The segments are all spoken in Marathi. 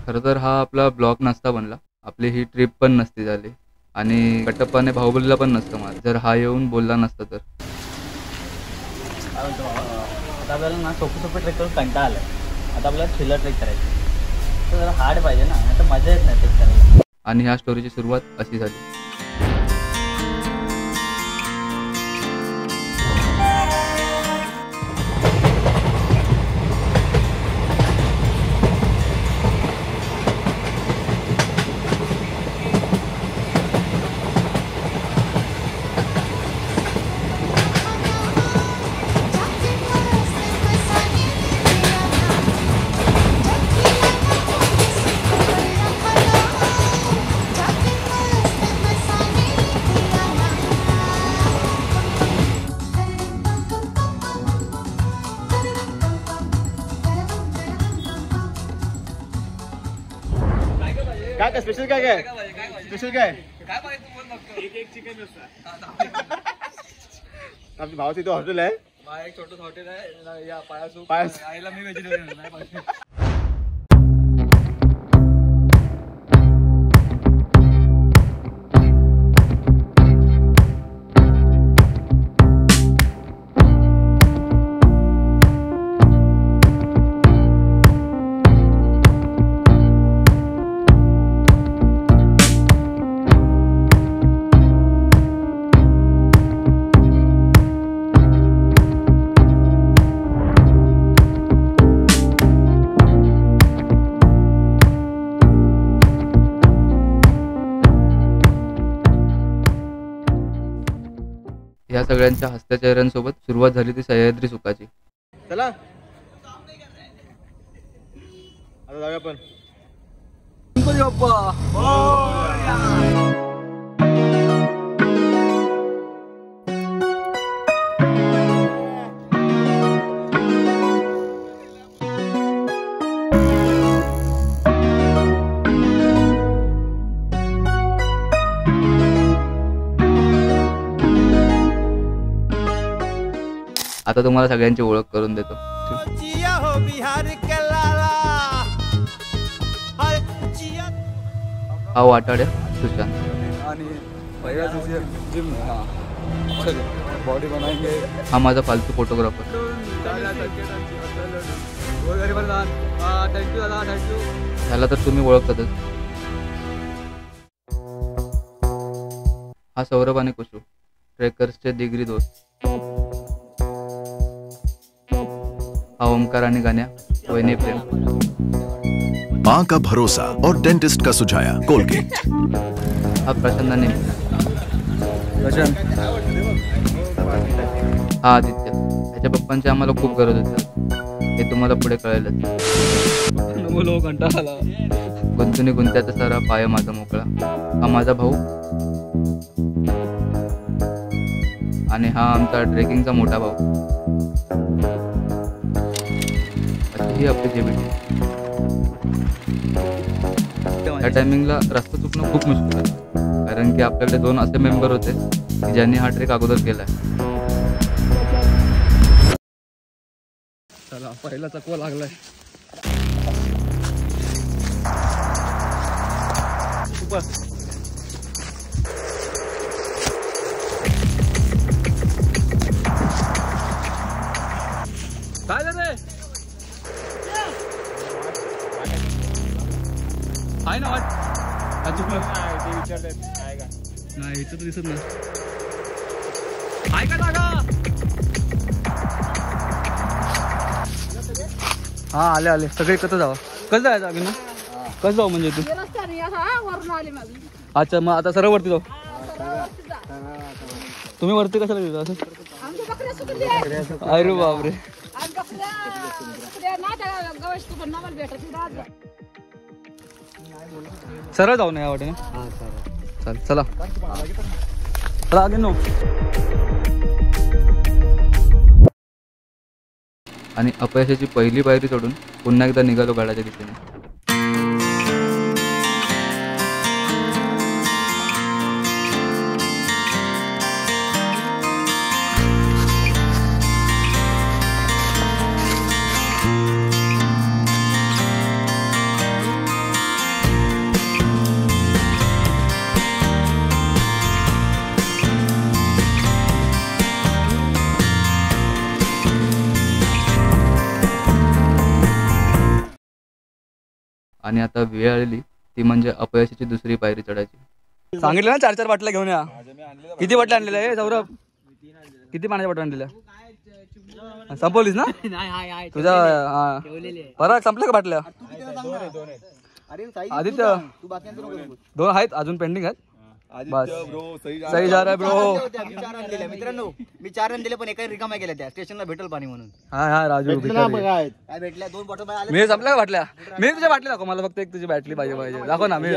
खरं तर हा आपला ब्लॉग नसता बनला, आपली ही ट्रिप पण नसती झाली आणि कटप्पाने बाहुबलीला पण नसतं मार जर हा येऊन बोलला नसता तर. आता आपल्याला ना सोपे ट्रेक करून कंटाळा आलाय. आता आपल्याला थ्रिलर ट्रेक करायचं तर जरा हार्ड पाहिजे ना, नाही तर मजा येत नाही ट्रेक करायला. आणि ह्या स्टोरीची सुरुवात अशी झाली. काय स्पेशल काय स्पेशल काय एक चिकन आपली भावाचं इथं हॉटेल आहे. एक छोटं हॉटेल आहे या पायाला मी व्हेजिटेरियन नाही. ह्या सगळ्यांच्या हसत्या चेहऱ्यांसोबत सुरुवात झाली ती सह्याद्री सुखाची. चला आता जाऊया आपण. आता तुम्हाला सगळ्यांची ओळख करून देतो. हा वाटाड्या सुशांत आणि जिम बॉडी बनाएंगे. हा माझा फालतू फोटोग्राफर. ह्याला तर तुम्ही ओळखतातच. हा सौरभ आणि कुशू ट्रेकर्सचे डिग्री दोस्त. हा ओमकार आणि गाण्या वैने प्रेम. मां का भरोसा और डेंटिस्ट का सुझाया कोलगेट. हा प्रशांत आणि हा आदित्य. त्याच्या पप्पांची आम्हाला खूप गरज होती हे तुम्हाला पुढे कळेलच. गुंतुनी गुंत्याचा सारा पाय माझा मोकळा. हा माझा भाऊ आणि हा आमचा ट्रेकिंगचा मोठा भाऊ. ही आपली जेमिनी. या टायमिंगला रस्ता चुकणं खूप मुश्किल आहे कारण की आपल्याकडे 2 असे मेंबर होते की ज्यांनी हा ट्रेक अगोदर केलाय. चला पहिला चकवा लागलाय. काय झालं आहे ना वाट नाही इथं तर दिसत नाही. आहे का जागा? हा आले सगळे कसं जावं. कसं जायचं आम्ही ना कसं जाऊ म्हणजे तू. अच्छा मग आता सरळ वरती जाऊ. तुम्ही वरती कशाला गेलो असं. अरे बापरे. सरळ जाऊ ना या वाटेने. चल चला चला आगे नो. आणि अपयशाची पहिली पायरी सोडून पुन्हा एकदा निघालो गडाच्या दिशेने. आणि आता वेळ आलेली ती म्हणजे अपयशाची दुसरी पायरी चढायची. सांगितलं ना 4-4 बाटल्या घेऊन या. किती बाटल्या आणलेल्या आहे सौरभ? किती पाण्याच्या बाटल्या आणलेल्या? संपवलीस ना तुझा? परत संपल्या का बाटल्या? आदित्य 2 आहेत अजून पेंडिंग आहेत. बस सही जा रहा है ब्रो. मित्रांनो मी 4 रन दिले पण एका रिकामा गेल्या त्या स्टेशनला भेटल पाणी म्हणून. हा राजू काय भेटल्या 2 बॉटल मी संपल्या का बाटल्या? मी तुझ्या बाटल्या दाखव मला. फक्त एक तुझी बॅटली पाहिजे दाखव ना. मी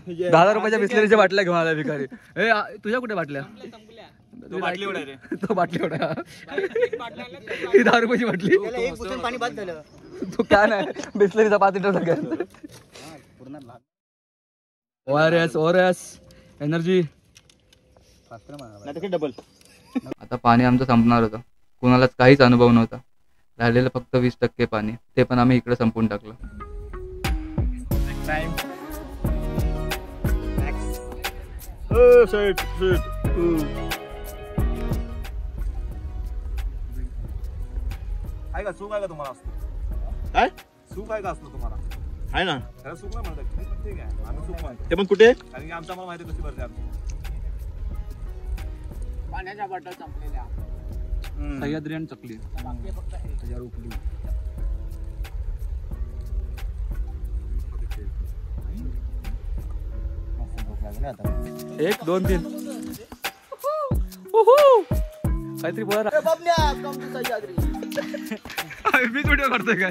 10,000 रुपयाच्या बिस्लरीच्या बाटल्या घेऊन आला भिकारी. तुझ्या कुठे बाटल्या? तो बाटली एवढा 10 रुपयाची बाटली. पाणी बाद झालं. तू काय नाही बिस्लरीचा 5 लिटर सगळ्यात. ORS energy double. आता पाणी आमचं संपणार होतं. कुणालाच काहीच अनुभव नव्हता. राहिलेलं फक्त 20% पाणी, ते पण आम्ही इकडे संपवून टाकलं. आहे का सुख आहे का तुम्हाला? काय सुख आहे का असतं तुम्हाला? आहे ना. त्याला सुख नाही म्हणतात. ठीक आहे आम्ही सुख म्हणतो. ते पण कुठे? कारण की आमचं आम्हाला माहिती कशी भरते आमची. पाण्याच्या बॉटल संपलेल्या. सह्याद्री आणि चकली. एक 2 3 काहीतरी बोला. मी व्हिडिओ करतोय काय?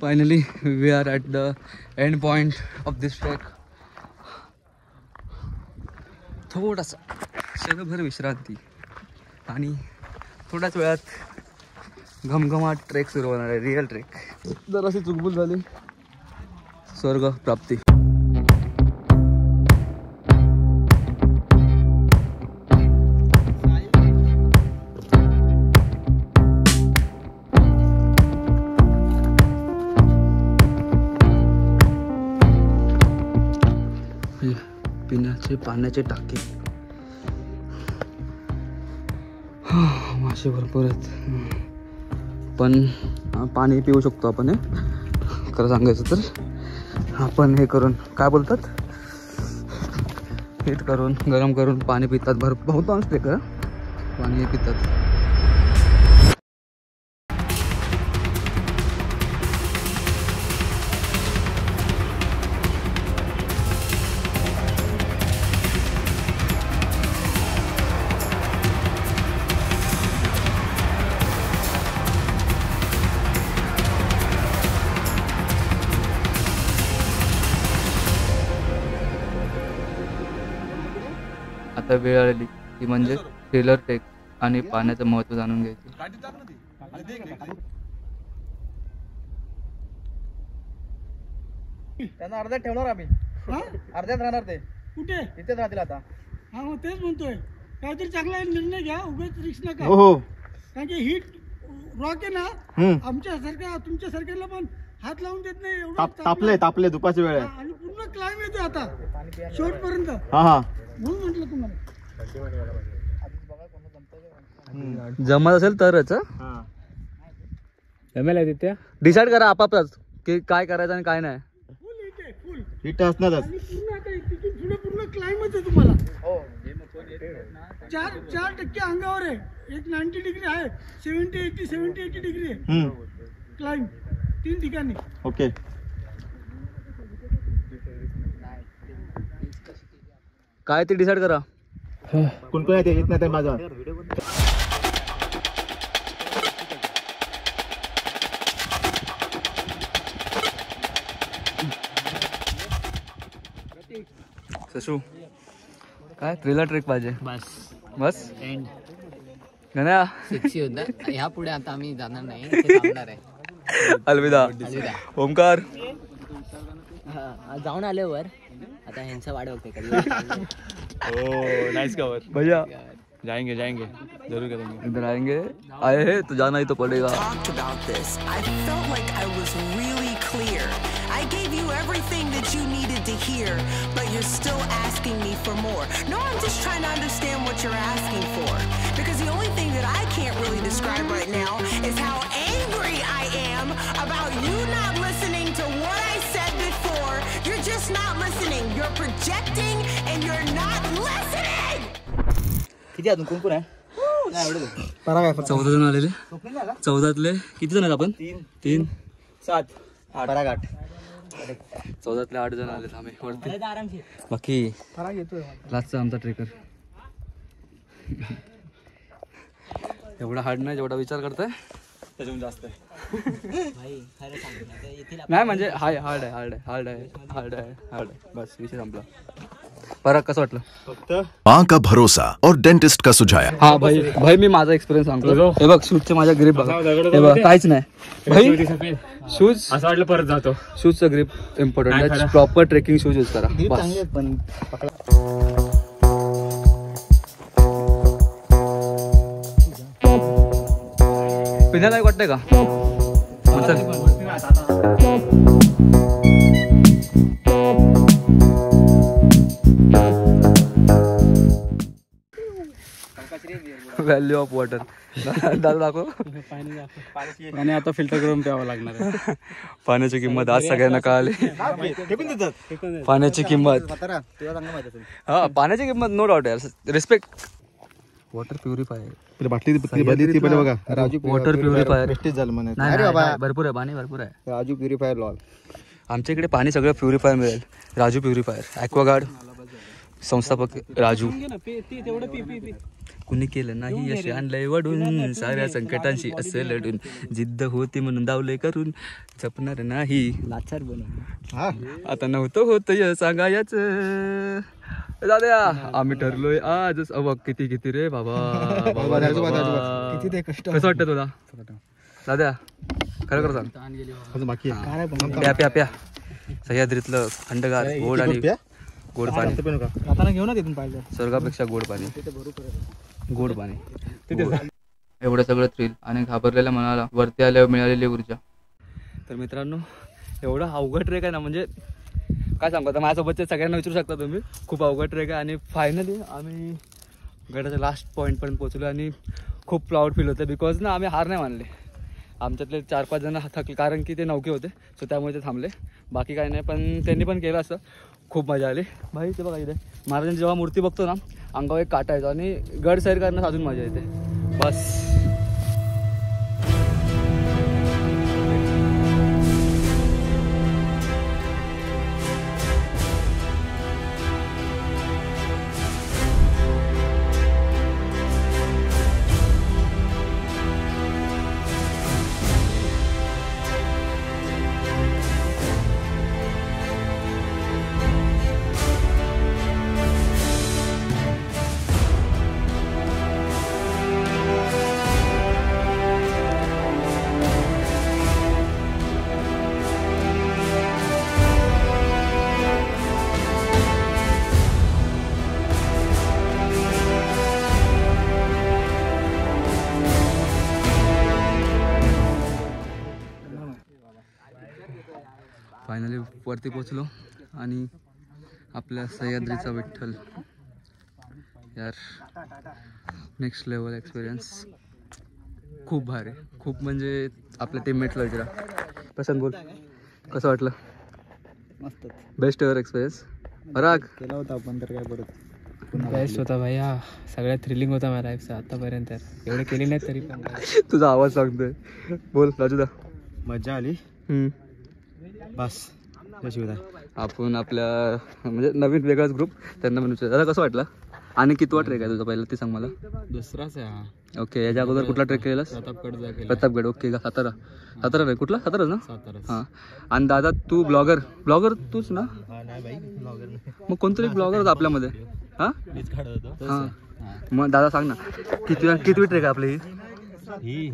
Finally we are at the end point of this trek. थोडासा क्षणभर विश्रांती आणि थोड्याच वेळात घमघमाट ट्रेक सुरू होणार आहे. Real trek. जराशी चुकबुल झाली. स्वर्ग प्राप्ती. पिण्याचे पाण्याचे टाके. मासे भरपूर आहेत पण पाणी पिऊ शकतो आपण. खरं सांगायचं तर आपण हे करून काय बोलतात हीट करून गरम करून पाणी पितात. बहुतांश ते का पाणी पितात. आता वेळ आलेली ती म्हणजे ट्रेलर ट्रेक आणि पाण्याचं महत्त्व जाणून घ्यायचं. त्यांना अर्ध्यात ठेवणार आम्ही. अर्ध्यात राहणार ते. कुठे? इथेच राहतील आता. हा मग तेच म्हणतोय. काहीतरी चांगला निर्णय घ्या. उगाच रिस्क नका. हो कारण की हीट रॉक आहे ना आमच्यासारख्या तुमच्यासारख्याला पण हात लावून देत नाही. तापले दुपारची वेळ आहे आणि पूर्ण क्लाइम येतो आता शेवटपर्यंत. हा म्हणून म्हटलं तुम्हाला जमत असेल तरच. डिसाईड करा आपापलाच की काय करायचं आणि काय नाही. फुल हिट असणारच. आणि पूर्ण आता तिथून पुढे पूर्ण क्लाइमच आहे तुम्हाला. 4% अंगावर आहे. एक 90 डिग्री आहे. 70-80 डिग्री आहे क्लाइम 3 ठिकाणी. ओके काय ते डिसाईड करा. कोण कोण येत नाही माझा. सशू काय ट्रेलर ट्रेक पाहिजे. बस एंड गण्या सेक्सी होता. ह्या पुढे आता आम्ही जाणार नाही. इथे थांबणार आहे. अलविदा. ओमकार जाऊन आले वर. आता ह्यांचा वाढ बघते कधी. नाइस कवर भैया. जाएंगे जरूर करेंगे. इधर आएंगे. आए हैं तो जाना ही तो पड़ेगा. talked about this. I felt like I was really clear. I gave you every everything that you needed to hear, but you're still asking me for more. No, I'm just trying to understand what you're asking for. Because the only thing that I can't really describe right now is how angry I am about you not listening to what I said before. You're just not listening. You're projecting and you're not listening! किती अजून कोण कोण आहे? 14 जण आलेले. 14तले किती जण आहेत आपण? 3 7 परागाट 14तले 8 जण आले आम्ही वरती. बाकी लास्टचा आमचा ट्रेकर एवढा हार्ड नाही जेवढा विचार करतोय त्याच्याहून जास्त आहे. नाही म्हणजे हार्ड आहे बस विषय संपला. पराग कसं वाटलं? फक्त माँ का भरोसा और डेंटिस्ट का सुझाया. हा भाई मी माझा एक्सपिरियन्स सांगतो. हे बघ शूजचे माझ्या ग्रिप बघा. हे बघ काहीच नाही भाई. शूज असं वाटलं परत जातो. शूजचं ग्रिप इम्पॉर्टंट आहे. प्रॉपर ट्रेकिंग शूज यूज करा बस. पण पिण्यालायक वाटतंय का? व्हॅल्यू ऑफ वॉटर दादा दाखव. आणि आता फिल्टर करून प्यावं लागणार आहे. पाण्याची किंमत आज सगळ्यांना कळाली. पाण्याची किंमत हा पाण्याची किंमत नो डाऊट आहे. रिस्पेक्ट. वॉटर प्युरिफायर बाटली पहिले बघा. राजू वॉटर प्युरिफायर वेस्टेज झालं म्हणे. भरपूर आहे पाणी भरपूर आहे. Raju purifier lol. आमच्या इकडे पाणी सगळं प्युरिफायर मिळेल. राजू प्युरिफायर ॲक्वागार्ड संस्थापक राजू. कुणी केलं नाही असे आणलंय वडून साऱ्या संकटांशी असं लढून जिद्द होती म्हणून दावले करून जपणार नाही लाचार बनव. आता नव्हतं होतं सांगायच दादा आम्ही ठरलोय आज. किती किती रे बाबा. किती ते कष्ट. कसं वाटतं तुला दादा? खरं सांग. बाकी प्या प्या प्या. सह्याद्रीतलं थंडगार गोड आणि गोड पाणी. आता घेऊ ना तिथून पाहिजे. स्वर्गापेक्षा गोड पाणी. गोड पाणी. एवढं सगळं थ्रिल आणि घाबरलेल्या मनाला वरती आल्यावर मिळालेली ऊर्जा. तर मित्रांनो एवढा अवघड ट्रेक आहे ना म्हणजे काय सांगू आता. माझ्यासोबतचे सगळ्यांना विचारू शकता तुम्ही. खूप अवघड ट्रेक आहे आणि फायनली आम्ही गडाच्या लास्ट पॉईंटपर्यंत पोहोचलो आणि खूप प्राऊड फील होतं. बिकॉज ना आम्ही हार नाही मानले. आमच्यातले 4-5 जण थकले कारण की ते नौके होते सो त्यामुळे ते थांबले. बाकी काही नाही पण त्यांनी पण केलं असं. खूप मजा आली भाई. ते बघा इथे महाराजांची जेव्हा मूर्ती बघतो ना अंगावर एक काटा येतो आणि गड सैर करण्यास अजून मजा येते बस. फायनली वरती पोचलो आणि आपल्या सह्याद्रीचा विठ्ठल यार नेक्स्ट लेवल एक्सपिरियन्स. खूप भारी. खूप म्हणजे आपल्या टीममेट्सला विचारा. प्रशांत बोल कसं वाटलं? मस्त. Best ever experience. राग केला होता आपण तर काय परत बेस्ट होता भाई. हा सगळ्यात थ्रिलिंग होता माझ्या लाईफचा आतापर्यंत. एवढे केले नाही तरी पण. तुझा आवाज सांगतोय. बोल राजूदा. मजा आली बस. आपण आपल्या म्हणजे नवीन वेगळाच ग्रुप त्यांना पण विचार. दादा कसं वाटलं आणि कितवा ट्रेक आहे तुझा पहिला ते सांग मला. दुसराच आहे हा. ओके याच्या अगोदर कुठला ट्रेक केलास? प्रतापगड. ओके का सातारा नाही कुठला साताराच ना. हां आणि दादा तू ब्लॉगर तूच ना. मग कोणतरी ब्लॉगर होता आपल्यामध्ये. हां हां मग दादा सांग ना कितवी ट्रेक आहे आपली ही?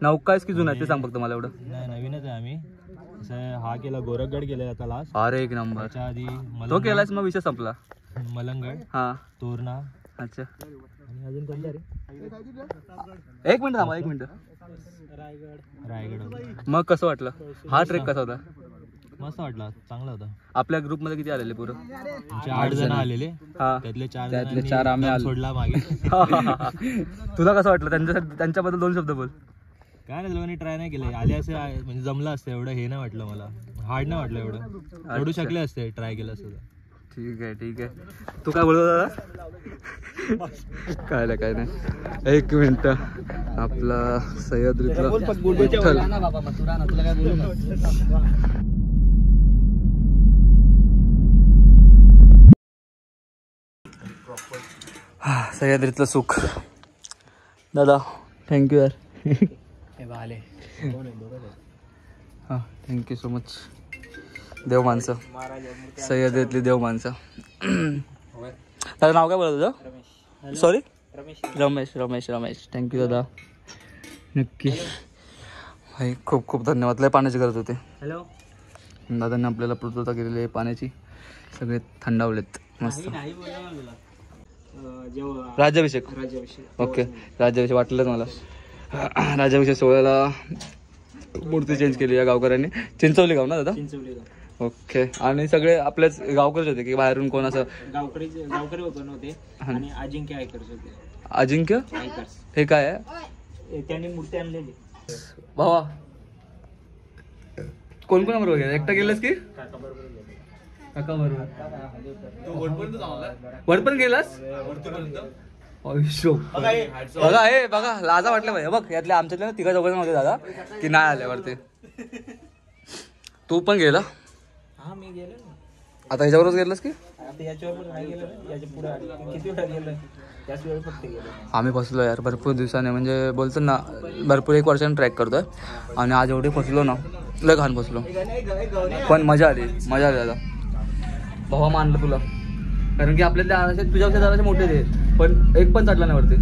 नौकाच की जुना ते सांग फक्त मला एवढं. नवीनच आहे. आम्ही हा केला गोरखगड केला आता लास्ट. अरे एक नंबर. आधी तो केलास मग विषय संपला. मलंगड हा तोरणा. अच्छा आणि अजून कोणता रे? एक मिनिट थांबा. एक मिनिट. रायगड. मग कसं वाटलं हा ट्रेक? कसा होता? मस्त वाटला, चांगला होता. आपल्या ग्रुपमध्ये किती आलेले पुरं? 8 जण आलेले, हा त्यातले 4 त्यातले 4 आम्ही आलो. सोडला मागे. तुला कसं वाटलं त्यांच्याबद्दल 2 शब्द बोल. काय नाही, लोकांनी ट्राय नाही केलं. आले असे म्हणजे जमलं असतं, एवढं हे नाही वाटलं मला, हार्ड नाही वाटलं एवढं. एवढू शकले असते ट्राय केलं असतं. ठीक आहे. तू काय बोलतो दादा? काय नाही. 1 मिनिट. आपला सह्याद्रीतला विठ्ठल. सह्याद्रीतलं सुख. दादा थँक्यू यार. हां थँक्यू सो मच. देव माणसं, सह्याद्रीतली देव माणसं. दादा नाव काय बोलत तुझं? सॉरी रमेश. थँक्यू दादा, नक्की. भाई खूप खूप धन्यवाद. लय पाण्याची गरज होते. हॅलो. दादांनी आपल्याला पूर्तता केलेली आहे पाण्याची. सगळे थंडावलेत मस्त. राज्याभिषेक. ओके राज्याभिषेक वाटलंच मला. राज्याभिषेक सोहळ्याला मूर्ती चेंज केली या गावकऱ्यांनी. चिंचवली गाव ना दादा? ओके. आणि सगळे आपल्याच गावकरीच होते की बाहेरून कोण असं? गावकरी पण होते आणि अजिंक्य आयकर्स होते. अजिंक्य आयकर्स हे काय आहे? त्यांनी मूर्ती आणलेली. भावा कोण बरोबर गेला? एकटा गेलास की? काका बरोबर. वरपर्यंत गेलास? बघा लाजा वाटलं पाहिजे. बघ यातल्या आमच्यातल्या 3-4 जण होते दादा की नाही आले वरती. तू पण गेला? हा मी गेलो ना. आता ह्याच्यावरच गेलास की? आता याच्यावर नाही गेलो ना, याच्या पुढे किती वेळा गेलो, त्याच वेळेस फक्त गेलो. आम्ही फसलो यार भरपूर दिवसाने, म्हणजे बोलतो ना भरपूर 1 वर्षाने ट्रॅक करतोय आणि आज एवढे फसलो ना, लय घाण फसलो. पण मजा आली दादा. भावा मानलं तुला, कारण की आपल्यातल्या तुझ्यापेक्षा जरासे मोठे ते पण एक पण चढला नाही वरती.